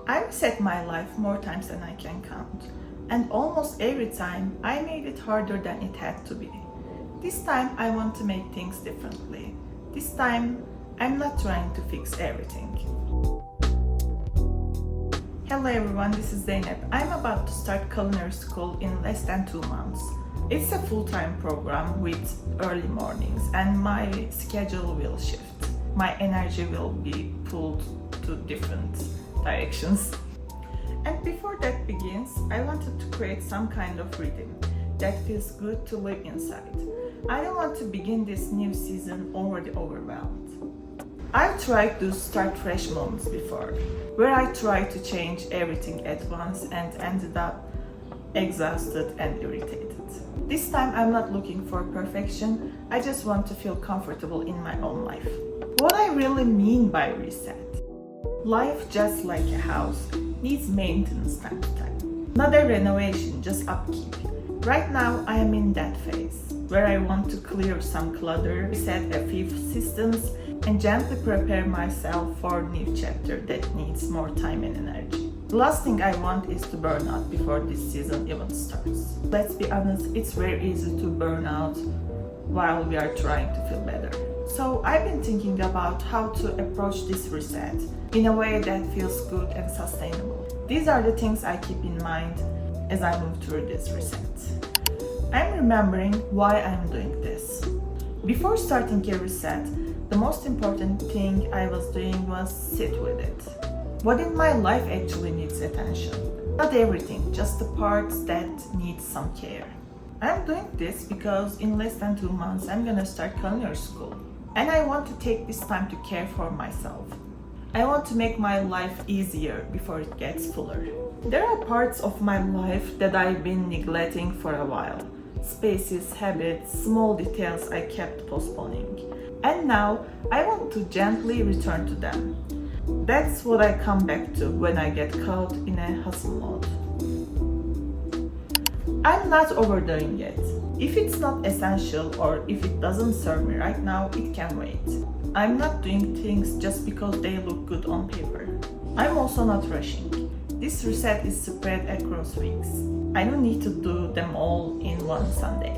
I reset my life more times than I can count, and almost every time I made it harder than it had to be. This time I want to make things differently. This time I'm not trying to fix everything. Hello everyone, this is Zeynep. I'm about to start culinary school in less than 2 months. It's a full-time program with early mornings and my schedule will shift. My energy will be pulled to different directions. And before that begins, I wanted to create some kind of rhythm that feels good to live inside. I don't want to begin this new season already overwhelmed. I've tried to start fresh moments before, where I tried to change everything at once and ended up exhausted and irritated. This time I'm not looking for perfection, I just want to feel comfortable in my own life. What I really mean by reset. Life, just like a house, needs maintenance time to time. Not a renovation, just upkeep. Right now I am in that phase, where I want to clear some clutter, reset a few systems, and gently prepare myself for a new chapter that needs more time and energy. The last thing I want is to burn out before this season even starts. Let's be honest, it's very easy to burn out while we are trying to feel better. So I've been thinking about how to approach this reset in a way that feels good and sustainable. These are the things I keep in mind as I move through this reset. I'm remembering why I'm doing this. Before starting a reset, the most important thing I was doing was sit with it. What in my life actually needs attention? Not everything, just the parts that need some care. I'm doing this because in less than 2 months I'm gonna start culinary school. And I want to take this time to care for myself. I want to make my life easier before it gets fuller. There are parts of my life that I've been neglecting for a while. Spaces, habits, small details I kept postponing. And now I want to gently return to them. That's what I come back to when I get caught in a hustle mode. I'm not overdoing it. If it's not essential or if it doesn't serve me right now, it can wait. I'm not doing things just because they look good on paper. I'm also not rushing. This reset is spread across weeks. I don't need to do them all in one Sunday.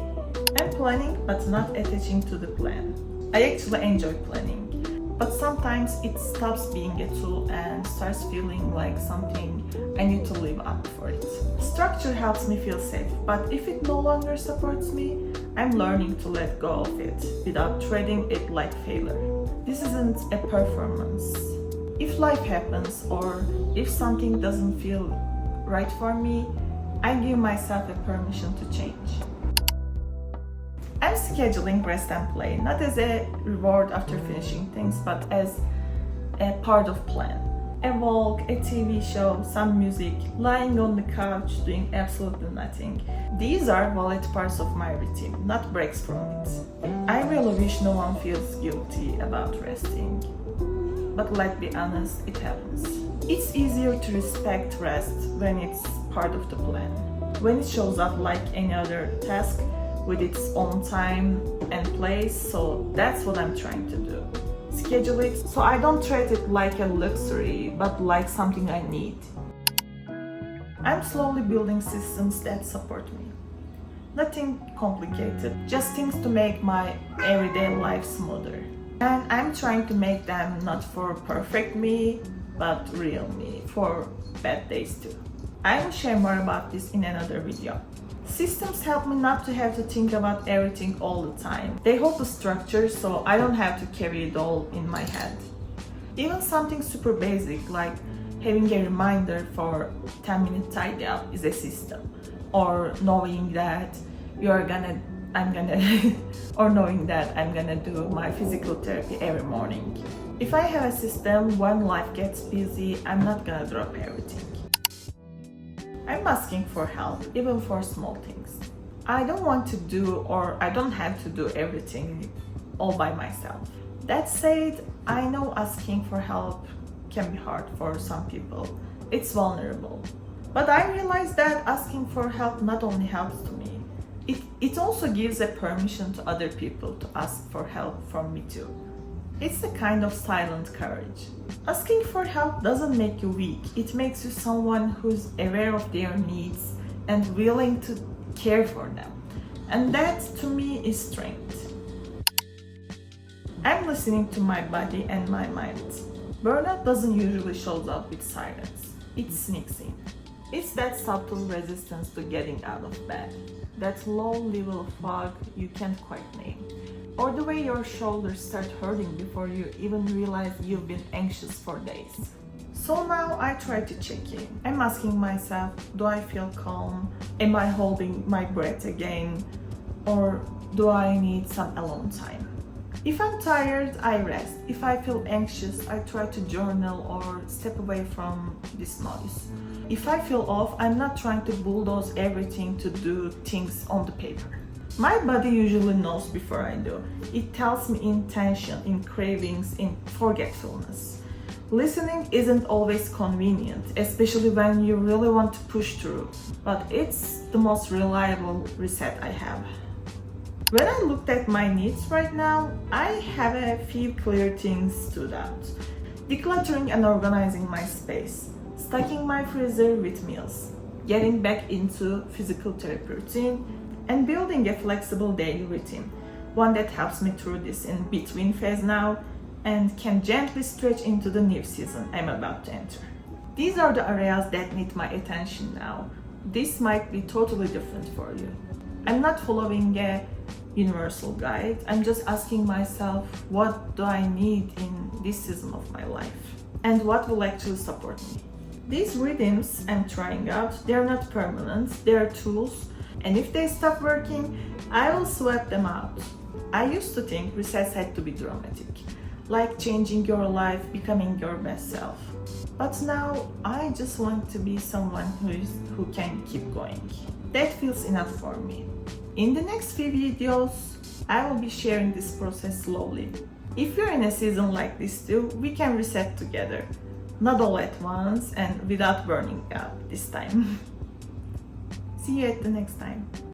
I'm planning but not attaching to the plan. I actually enjoy planning, but sometimes it stops being a tool and starts feeling like something I need to live up for it. Structure helps me feel safe, but if it no longer supports me, I'm learning to let go of it without treating it like failure. This isn't a performance. If life happens or if something doesn't feel right for me, I give myself a permission to change. I'm scheduling rest and play, not as a reward after finishing things, but as a part of plan. A walk, a TV show, some music, lying on the couch doing absolutely nothing. These are valid parts of my routine, not breaks from it. I really wish no one feels guilty about resting. But let's be honest, it happens. It's easier to respect rest when it's part of the plan. When it shows up like any other task, with its own time and place, so that's what I'm trying to do. Schedule it so I don't treat it like a luxury, but like something I need. I'm slowly building systems that support me. Nothing complicated, just things to make my everyday life smoother. And I'm trying to make them not for perfect me, but real me, for bad days too. I will share more about this in another video. Systems help me not to have to think about everything all the time. They hold the structure so I don't have to carry it all in my head. Even something super basic like having a reminder for 10-minute tidy up is a system. Or knowing that I'm gonna do my physical therapy every morning. If I have a system, when life gets busy, I'm not gonna drop everything. I'm asking for help, even for small things. I don't want to do or I don't have to do everything all by myself. That said, I know asking for help can be hard for some people. It's vulnerable. But I realize that asking for help not only helps to me, it also gives a permission to other people to ask for help from me too. It's a kind of silent courage. Asking for help doesn't make you weak, it makes you someone who's aware of their needs and willing to care for them. And that to me is strength. I'm listening to my body and my mind. Burnout doesn't usually show up with silence, it sneaks in. It's that subtle resistance to getting out of bed, that low level of fog you can't quite name, or the way your shoulders start hurting before you even realize you've been anxious for days. So now I try to check in. I'm asking myself, do I feel calm? Am I holding my breath again? Or do I need some alone time? If I'm tired, I rest. If I feel anxious, I try to journal or step away from this noise. If I feel off, I'm not trying to bulldoze everything to do things on the paper. My body usually knows before I do. It tells me in tension, in cravings, in forgetfulness. Listening isn't always convenient, especially when you really want to push through, but it's the most reliable reset I have. When I looked at my needs right now, I have a few clear things stood out. Decluttering and organizing my space, stocking my freezer with meals, getting back into physical therapy routine, and building a flexible daily routine, one that helps me through this in between phase now and can gently stretch into the new season I'm about to enter. These are the areas that need my attention now. This might be totally different for you. I'm not following a universal guide. I'm just asking myself, what do I need in this season of my life? And what will actually support me? These rhythms I'm trying out, they're not permanent, they're tools, and if they stop working, I will swap them out. I used to think resets had to be dramatic, like changing your life, becoming your best self. But now I just want to be someone who can keep going. That feels enough for me. In the next few videos, I will be sharing this process slowly. If you're in a season like this too, we can reset together. Not all at once and without burning out this time. See you at the next time.